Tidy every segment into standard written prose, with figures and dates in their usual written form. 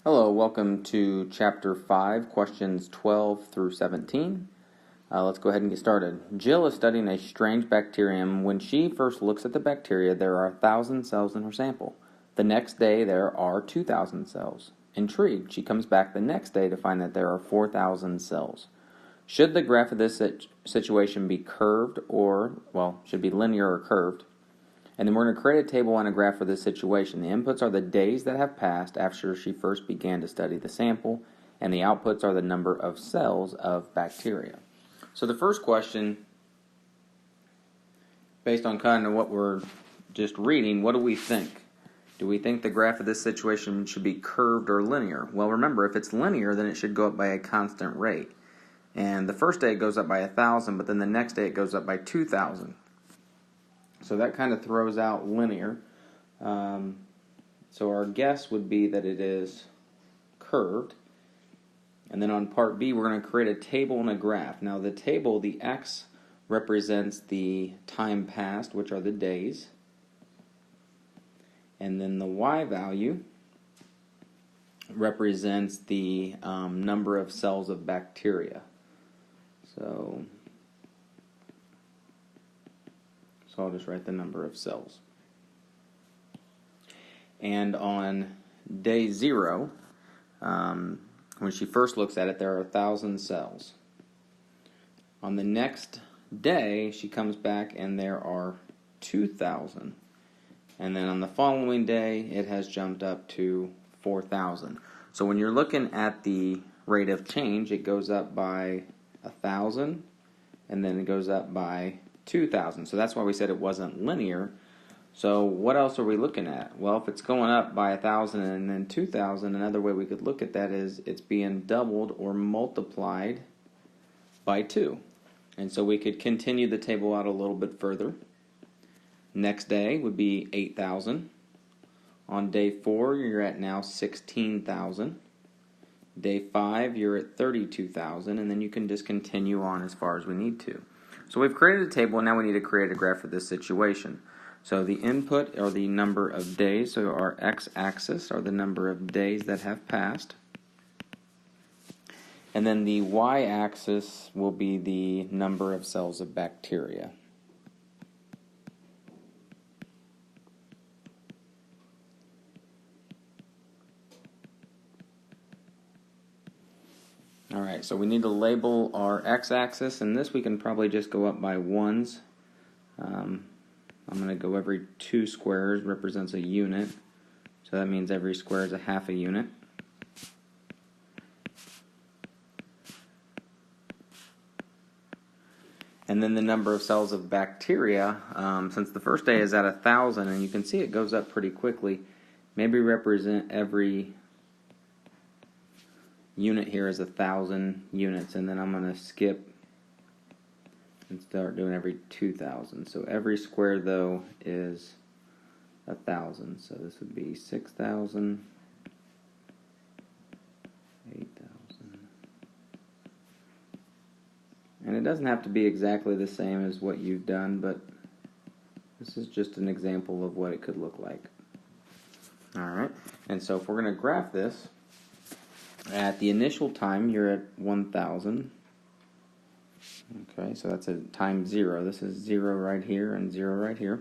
Hello, welcome to Chapter 5, questions 12 through 17. Let's go ahead and get started. Jill is studying a strange bacterium. When she first looks at the bacteria, there are 1,000 cells in her sample. The next day, there are 2,000 cells. Intrigued, she comes back the next day to find that there are 4,000 cells. Should the graph of this situation be curved should be linear or curved? And then we're going to create a table and a graph for this situation. The inputs are the days that have passed after she first began to study the sample, and the outputs are the number of cells of bacteria. So the first question, based on kind of what we're just reading, what do we think? Do we think the graph of this situation should be curved or linear? Well, remember, if it's linear, then it should go up by a constant rate. And the first day it goes up by 1,000, but then the next day it goes up by 2,000. So that kind of throws out linear. So our guess would be that it is curved. And then on part B, we're going to create a table and a graph. Now the table, the X represents the time passed, which are the days. And then the Y value represents the number of cells of bacteria. So I'll just write the number of cells. And on day 0, when she first looks at it, there are 1,000 cells. On the next day, she comes back and there are 2,000. And then on the following day, it has jumped up to 4,000. So when you're looking at the rate of change, it goes up by 1,000, and then it goes up by 2,000. So that's why we said it wasn't linear. So what else are we looking at? Well, if it's going up by 1,000 and then 2,000, another way we could look at that is it's being doubled or multiplied by 2. And so we could continue the table out a little bit further. Next day would be 8,000. On day 4, you're at now 16,000. Day 5, you're at 32,000, and then you can just continue on as far as we need to. So we've created a table, and now we need to create a graph for this situation. So the input are the number of days, so our x-axis are the number of days that have passed. And then the y-axis will be the number of cells of bacteria. Alright, so we need to label our x-axis, and this we can probably just go up by ones. I'm going to go every 2 squares represents a unit, so that means every square is a half a unit. And then the number of cells of bacteria, since the first day is at 1,000, and you can see it goes up pretty quickly, maybe represent every unit here is 1,000 units, and then I'm going to skip and start doing every 2,000. So every square, though, is 1,000. So this would be 6,000, 8,000. And it doesn't have to be exactly the same as what you've done, but this is just an example of what it could look like. Alright, and so if we're going to graph this, at the initial time, you're at 1,000. Okay, so that's a time 0. This is 0 right here and 0 right here.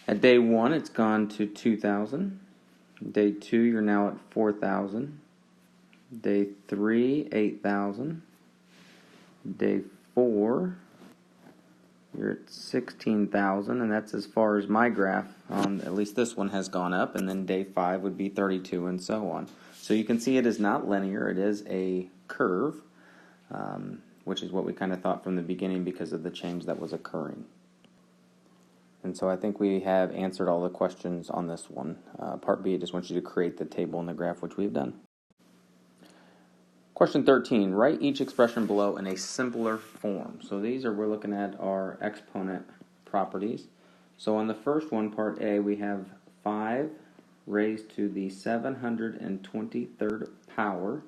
At day 1, it's gone to 2,000. Day 2, you're now at 4,000. Day 3, 8,000. Day 4, you're at 16,000, and that's as far as my graph, at least this one, has gone up, and then day 5 would be 32, and so on. So you can see it is not linear, it is a curve, which is what we kind of thought from the beginning because of the change that was occurring. And so I think we have answered all the questions on this one. Part B, I just want you to create the table and the graph, which we've done. Question 13, write each expression below in a simpler form. So we're looking at our exponent properties. So on the first one, part A, we have 5 raised to the 723rd power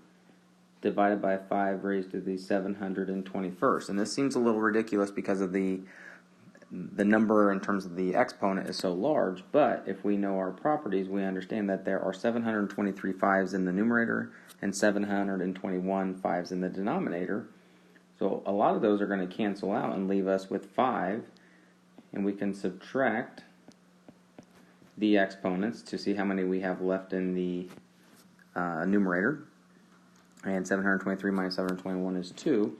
divided by 5 raised to the 721st. And this seems a little ridiculous because of the the number in terms of the exponent is so large, but if we know our properties, we understand that there are 723 fives in the numerator and 721 fives in the denominator. So a lot of those are going to cancel out and leave us with 5, and we can subtract the exponents to see how many we have left in the numerator. And 723 minus 721 is 2.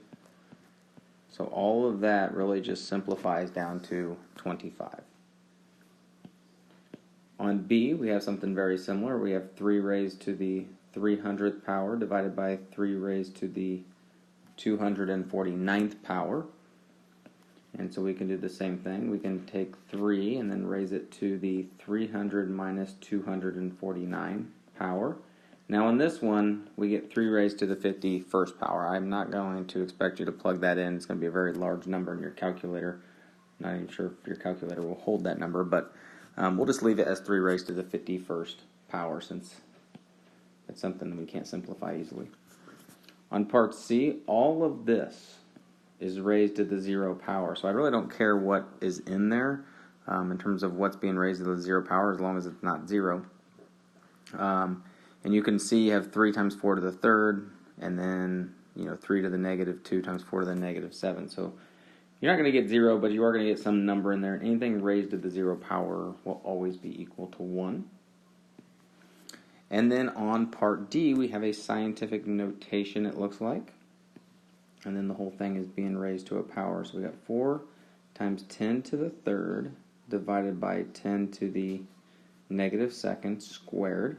So all of that really just simplifies down to 25. On B, we have something very similar. We have 3 raised to the 300th power divided by 3 raised to the 249th power. And so we can do the same thing. We can take 3 and then raise it to the 300 minus 249 power. Now in this one, we get 3 raised to the 51st power. I'm not going to expect you to plug that in. It's going to be a very large number in your calculator. I'm not even sure if your calculator will hold that number, but we'll just leave it as 3 raised to the 51st power since it's something we can't simplify easily. On part C, all of this is raised to the 0 power. So I really don't care what is in there in terms of what's being raised to the 0 power as long as it's not 0. And you can see you have 3 times 4 to the 3rd, and then 3 to the negative 2 times 4 to the negative 7. So you're not going to get 0, but you are going to get some number in there. Anything raised to the 0 power will always be equal to 1. And then on part D, we have a scientific notation, it looks like. And then the whole thing is being raised to a power. So we got 4 times 10 to the 3rd divided by 10 to the negative 2nd squared.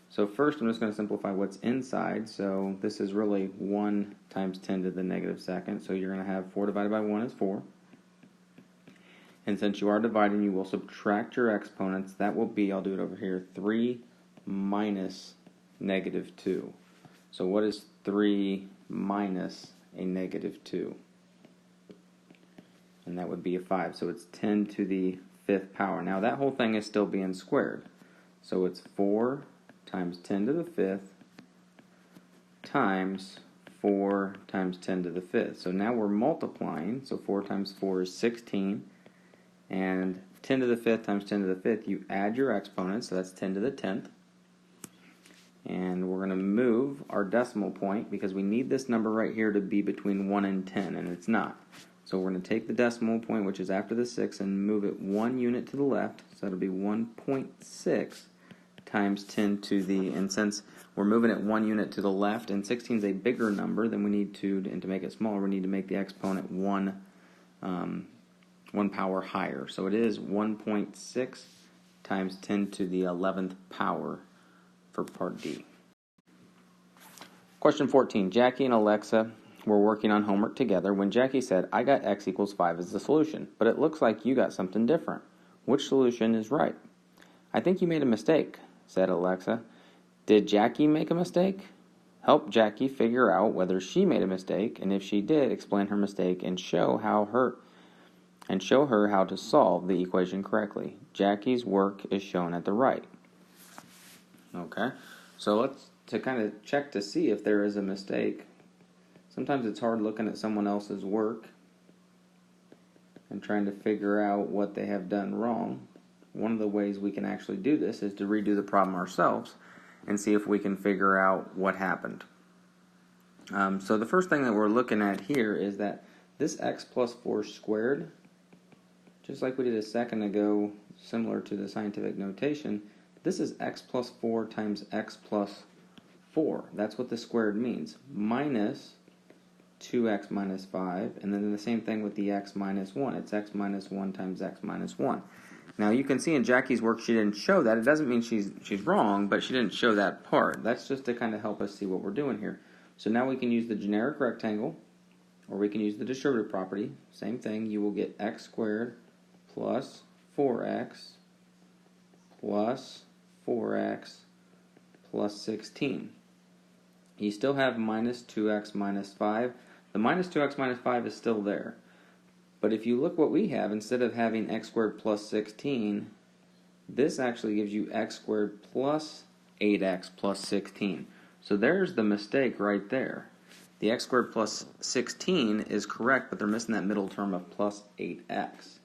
So first I'm just going to simplify what's inside. So this is really 1 times 10 to the negative 2nd. So you're going to have 4 divided by 1 is 4. And since you are dividing, you will subtract your exponents. That will be, I'll do it over here, 3 minus negative 2. So what is 3 minus a negative 2? And that would be a 5. So it's 10 to the 5th power. Now that whole thing is still being squared. So it's 4 times 10 to the 5th times 4 times 10 to the 5th. So now we're multiplying. So 4 times 4 is 16. And 10 to the 5th times 10 to the 5th, you add your exponents. So that's 10 to the 10th. And we're going to move our decimal point because we need this number right here to be between 1 and 10, and it's not. So we're going to take the decimal point, which is after the 6, and move it 1 unit to the left. So that'll be 1.6 times 10 to the, and since we're moving it 1 unit to the left, and 16 is a bigger number, then we need to, and to make it smaller, we need to make the exponent 1 power higher. So it is 1.6 times 10 to the 11th power for part D. Question 14. Jackie and Alexa were working on homework together when Jackie said, I got x equals 5 as the solution, but it looks like you got something different. Which solution is right? I think you made a mistake, said Alexa. Did Jackie make a mistake? Help Jackie figure out whether she made a mistake, and if she did, explain her mistake and show her how to solve the equation correctly. Jackie's work is shown at the right. Okay, so let's kind of check to see if there is a mistake. Sometimes it's hard looking at someone else's work and trying to figure out what they have done wrong. One of the ways we can actually do this is to redo the problem ourselves and see if we can figure out what happened. So the first thing that we're looking at here is that this x plus 4 squared, just like we did a second ago, similar to the scientific notation, this is x plus 4 times x plus 4. That's what the squared means. Minus 2x minus 5. And then the same thing with the x minus 1. It's x minus 1 times x minus 1. Now you can see in Jackie's work she didn't show that. It doesn't mean she's wrong, but she didn't show that part. That's just to kind of help us see what we're doing here. So now we can use the generic rectangle, or we can use the distributive property. Same thing. You will get x squared plus 4x plus 4x plus 16. You still have minus 2x minus 5. The minus 2x minus 5 is still there. But if you look what we have, instead of having x squared plus 16, this actually gives you x squared plus 8x plus 16. So there's the mistake right there. The x squared plus 16 is correct, but they're missing that middle term of plus 8x.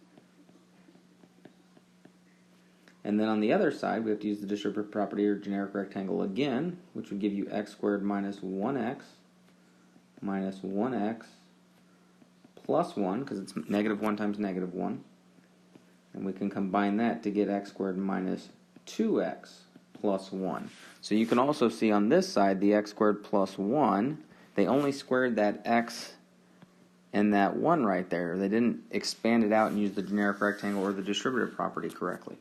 And then on the other side, we have to use the distributive property or generic rectangle again, which would give you x squared minus 1x plus 1, because it's negative 1 times negative 1. And we can combine that to get x squared minus 2x plus 1. So you can also see on this side, the x squared plus 1, they only squared that x and that 1 right there. They didn't expand it out and use the generic rectangle or the distributive property correctly.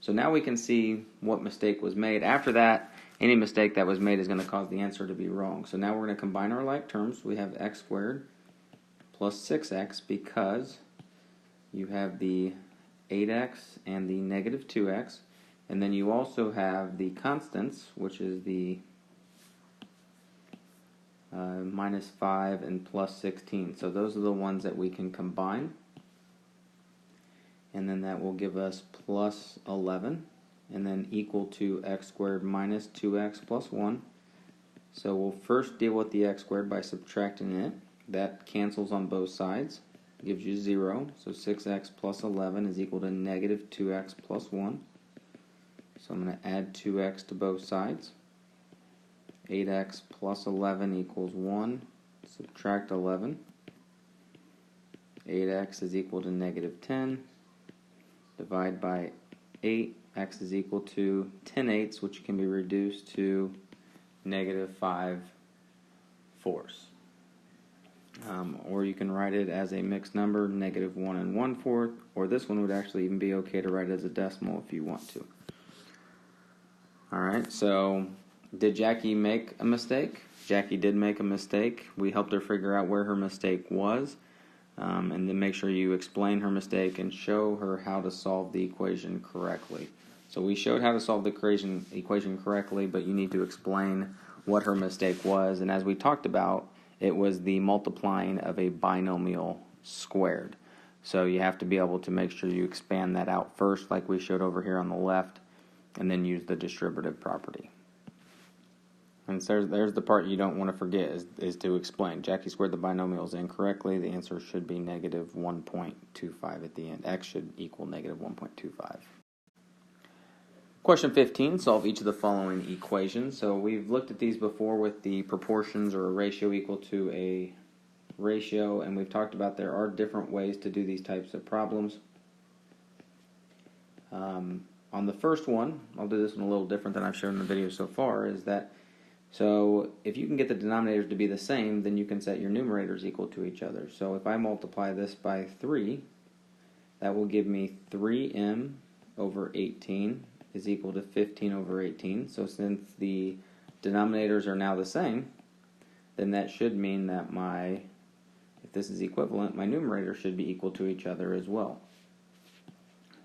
So now we can see what mistake was made. After that, any mistake that was made is going to cause the answer to be wrong. So now we're going to combine our like terms. We have x squared plus 6x because you have the 8x and the negative 2x. And then you also have the constants, which is the minus 5 and plus 16. So those are the ones that we can combine. And then that will give us plus 11, and then equal to x squared minus 2x plus 1. So we'll first deal with the x squared by subtracting it. That cancels on both sides, gives you 0. So 6x plus 11 is equal to negative 2x plus 1. So I'm going to add 2x to both sides. 8x plus 11 equals 1. Subtract 11. 8x is equal to negative 10. Divide by 8, x is equal to 10/8, which can be reduced to negative 5/4. Or you can write it as a mixed number, negative 1 1/4, or this one would actually even be okay to write as a decimal if you want to. Alright, so did Jackie make a mistake? Jackie did make a mistake. We helped her figure out where her mistake was. And then make sure you explain her mistake and show her how to solve the equation correctly. So we showed how to solve the equation correctly, but you need to explain what her mistake was. And as we talked about, it was the multiplying of a binomial squared. So you have to be able to make sure you expand that out first, like we showed over here on the left, and then use the distributive property. And so there's the part you don't want to forget is to explain. Jackie squared the binomials incorrectly. The answer should be negative 1.25 at the end. X should equal negative 1.25. Question 15, solve each of the following equations. So we've looked at these before with the proportions or a ratio equal to a ratio, and we've talked about there are different ways to do these types of problems. On the first one, I'll do this one a little different than I've shown in the video so far, is that so if you can get the denominators to be the same, then you can set your numerators equal to each other. So if I multiply this by 3, that will give me 3m over 18 is equal to 15 over 18. So since the denominators are now the same, then that should mean that if this is equivalent, my numerator should be equal to each other as well.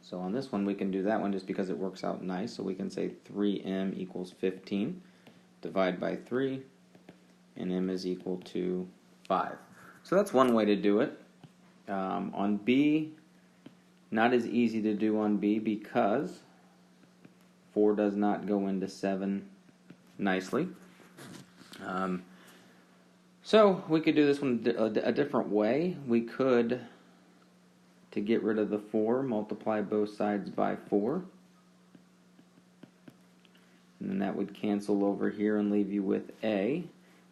So on this one, we can do that one just because it works out nice. So we can say 3m equals 15. Divide by 3, and m is equal to 5. So that's one way to do it. On B, not as easy to do on B because 4 does not go into 7 nicely. So we could do this one a different way. We could, to get rid of the 4, multiply both sides by 4. And then that would cancel over here and leave you with a.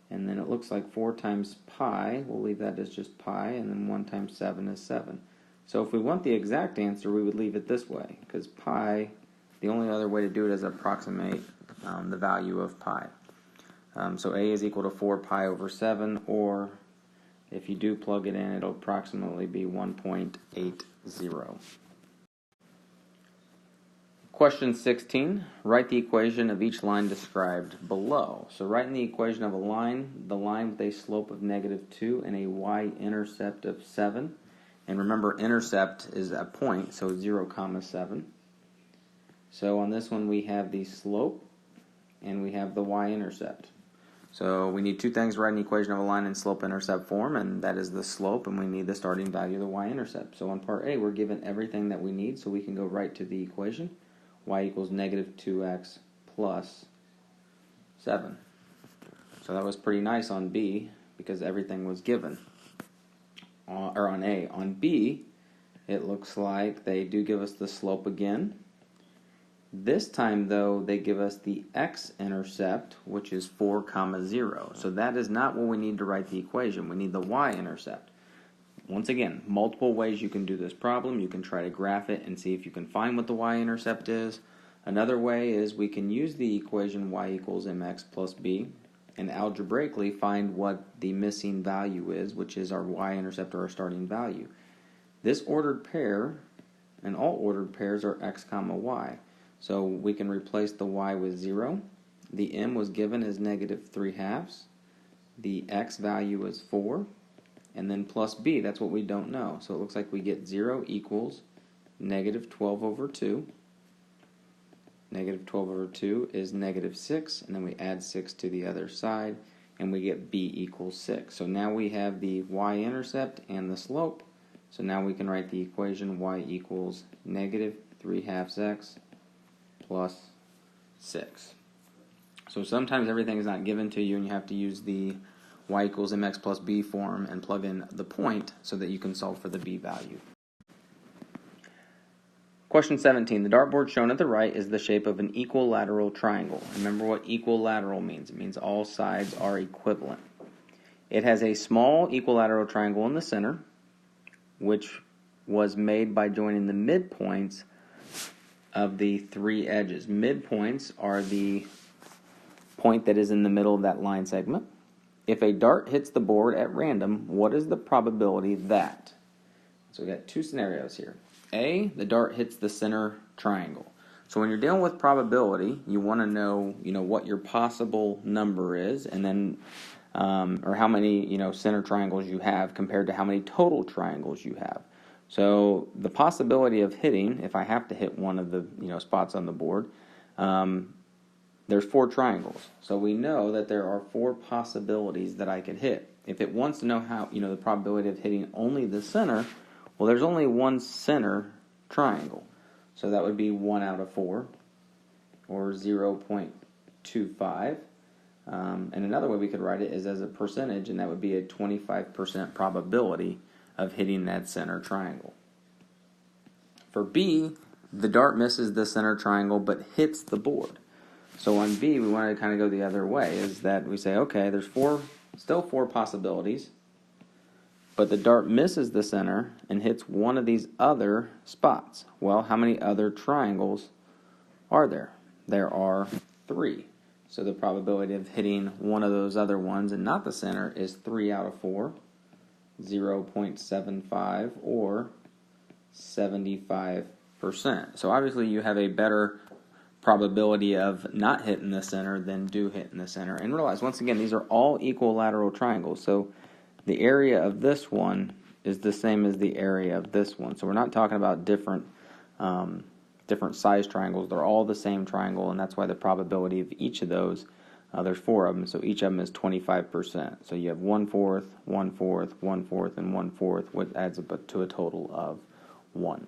And then it looks like 4 times pi, we'll leave that as just pi, and then 1 times 7 is 7. So if we want the exact answer, we would leave it this way, because pi, the only other way to do it is approximate the value of pi. So a is equal to 4 pi over 7, or if you do plug it in, it'll approximately be 1.80. Question 16, write the equation of each line described below. So writing the equation of a line, the line with a slope of negative 2 and a y-intercept of 7. And remember, intercept is a point, so 0, 7. So on this one we have the slope and we have the y-intercept. So we need two things to write an equation of a line in slope-intercept form, and that is the slope, and we need the starting value of the y-intercept. So on part A, we're given everything that we need, so we can go right to the equation. Y equals negative 2x plus 7. So that was pretty nice on B because everything was given. Or on A. On B, it looks like they do give us the slope again. This time, though, they give us the x-intercept, which is 4, 0. So that is not what we need to write the equation. We need the y-intercept. Once again, multiple ways you can do this problem. You can try to graph it and see if you can find what the y-intercept is. Another way is we can use the equation y equals mx plus b and algebraically find what the missing value is, which is our y-intercept or our starting value. This ordered pair and all ordered pairs are x, y. So we can replace the y with 0. The m was given as -3/2. The x value is 4. And then plus b, that's what we don't know. So it looks like we get 0 equals -12/2. -12/2 is -6, and then we add 6 to the other side, and we get b equals 6. So now we have the y-intercept and the slope. So now we can write the equation y equals -3/2x plus 6. So sometimes everything is not given to you, and you have to use the y equals mx plus b form and plug in the point so that you can solve for the b value. Question 17. The dartboard shown at the right is the shape of an equilateral triangle. Remember what equilateral means. It means all sides are equivalent. It has a small equilateral triangle in the center, which was made by joining the midpoints of the 3 edges. Midpoints are the point that is in the middle of that line segment. If a dart hits the board at random, what is the probability that? So we got 2 scenarios here. A, the dart hits the center triangle. So when you're dealing with probability, you want to know, what your possible number is, and then, or how many, center triangles you have compared to how many total triangles you have. So the possibility of hitting, if I have to hit one of the, spots on the board, there's 4 triangles. So we know that there are 4 possibilities that I could hit. If it wants to know how, the probability of hitting only the center, well, there's only one center triangle. So that would be 1 out of 4, or 0.25. And another way we could write it is as a percentage, and that would be a 25% probability of hitting that center triangle. For B, the dart misses the center triangle but hits the board. So on B, we want to kind of go the other way, is that we say, okay, there's still 4 possibilities, but the dart misses the center and hits one of these other spots. Well, how many other triangles are there? There are 3. So the probability of hitting one of those other ones and not the center is 3 out of 4, 0.75, or 75%. So obviously you have a better probability of not hitting the center than do hit in the center. And realize, once again, these are all equilateral triangles. So the area of this one is the same as the area of this one. So we're not talking about different size triangles. They're all the same triangle, and that's why the probability of each of those, there's 4 of them, so each of them is 25%. So you have 1/4, 1/4, 1/4, and 1/4, which adds up to a total of 1.